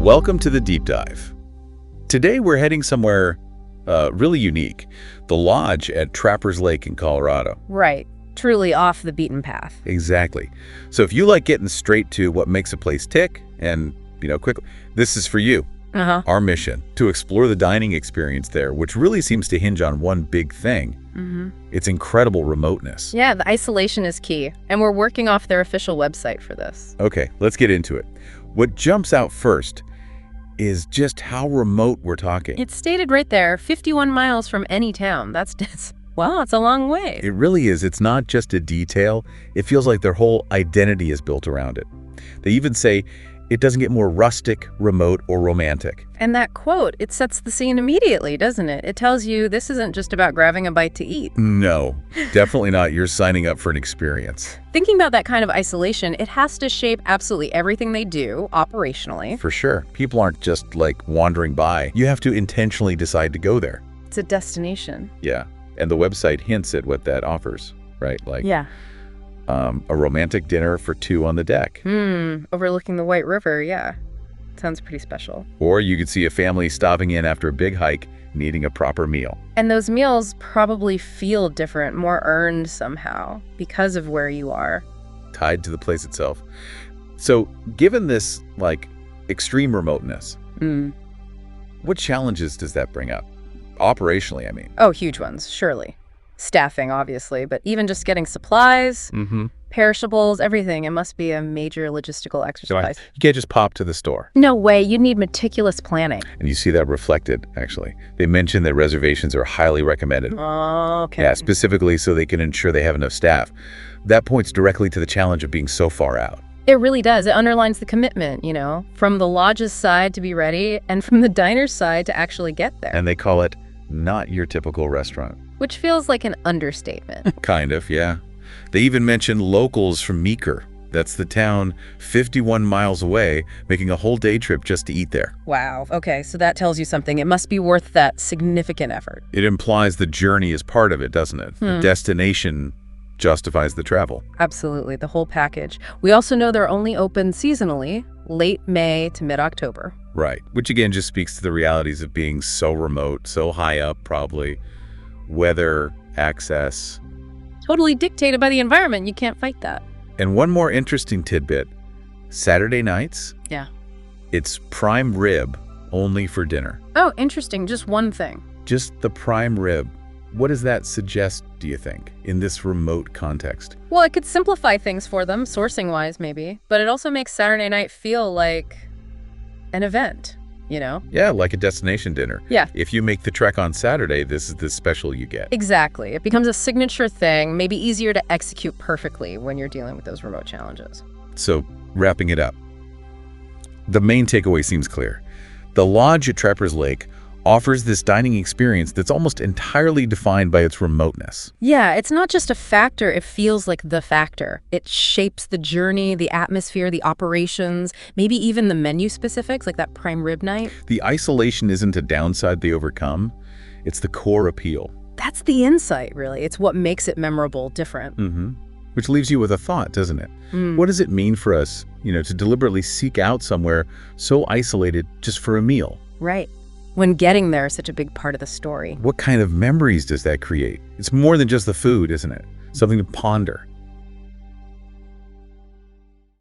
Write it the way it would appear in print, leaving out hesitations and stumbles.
Welcome to the Deep Dive. Today we're heading somewhere really unique, the lodge at Trappers Lake in Colorado. Right. Truly off the beaten path. Exactly. So if you like getting straight to what makes a place tick and, quickly, this is for you. Our mission, to explore the dining experience there, which really seems to hinge on one big thing. Its incredible remoteness. Yeah, the isolation is key, and we're working off their official website for this. Okay, let's get into it. What jumps out first is just how remote we're talking. It's stated right there, 51 miles from any town. Well, it's a long way. It really is. It's not just a detail. It feels like their whole identity is built around it. They even say it doesn't get more rustic, remote, or romantic. And that quote, it sets the scene immediately, doesn't it? It tells you this isn't just about grabbing a bite to eat. No, definitely not. You're signing up for an experience. Thinking about that kind of isolation, it has to shape absolutely everything they do operationally. For sure. People aren't just like wandering by. You have to intentionally decide to go there. It's a destination. Yeah. And the website hints at what that offers, right? A romantic dinner for two on the deck. Overlooking the White River, yeah. Sounds pretty special. Or you could see a family stopping in after a big hike, needing a proper meal. And those meals probably feel different, more earned somehow, because of where you are. Tied to the place itself. So, given this, extreme remoteness, what challenges does that bring up? Operationally, I mean. Oh, huge ones, surely. Staffing, obviously, but even just getting supplies, perishables, everything, it must be a major logistical exercise. You can't just pop to the store. No way, you need meticulous planning. And you see that reflected, actually. They mention that reservations are highly recommended. Oh, okay. Yeah, specifically so they can ensure they have enough staff. That points directly to the challenge of being so far out. It really does. It underlines the commitment, from the lodge's side to be ready and from the diner's side to actually get there. And they call it not your typical restaurant. Which feels like an understatement. Kind of, yeah. They even mention locals from Meeker. That's the town 51 miles away, making a whole day trip just to eat there. Wow. Okay, so that tells you something. It must be worth that significant effort. It implies the journey is part of it, doesn't it? The destination justifies the travel. Absolutely, the whole package. We also know they're only open seasonally, late May to mid-October. Right, which again just speaks to the realities of being so remote, so high up probably. Weather, access. Totally dictated by the environment. You can't fight that. And one more interesting tidbit. Saturday nights, Yeah. it's prime rib only for dinner. Oh, interesting. Just one thing. Just the prime rib. What does that suggest, do you think, in this remote context? Well, it could simplify things for them, sourcing-wise maybe, but it also makes Saturday night feel like an event, Yeah, like a destination dinner. Yeah. If you make the trek on Saturday, this is the special you get. Exactly. It becomes a signature thing, maybe easier to execute perfectly when you're dealing with those remote challenges. So, wrapping it up, the main takeaway seems clear. The lodge at Trappers Lake offers this dining experience that's almost entirely defined by its remoteness. Yeah, it's not just a factor, it feels like the factor. It shapes the journey, the atmosphere, the operations, maybe even the menu specifics, like that prime rib night. The isolation isn't a downside they overcome, it's the core appeal. That's the insight, really. It's what makes it memorable, different. Which leaves you with a thought, doesn't it? What does it mean for us, to deliberately seek out somewhere so isolated just for a meal? Right. When getting there is such a big part of the story. What kind of memories does that create? It's more than just the food, isn't it? Something to ponder.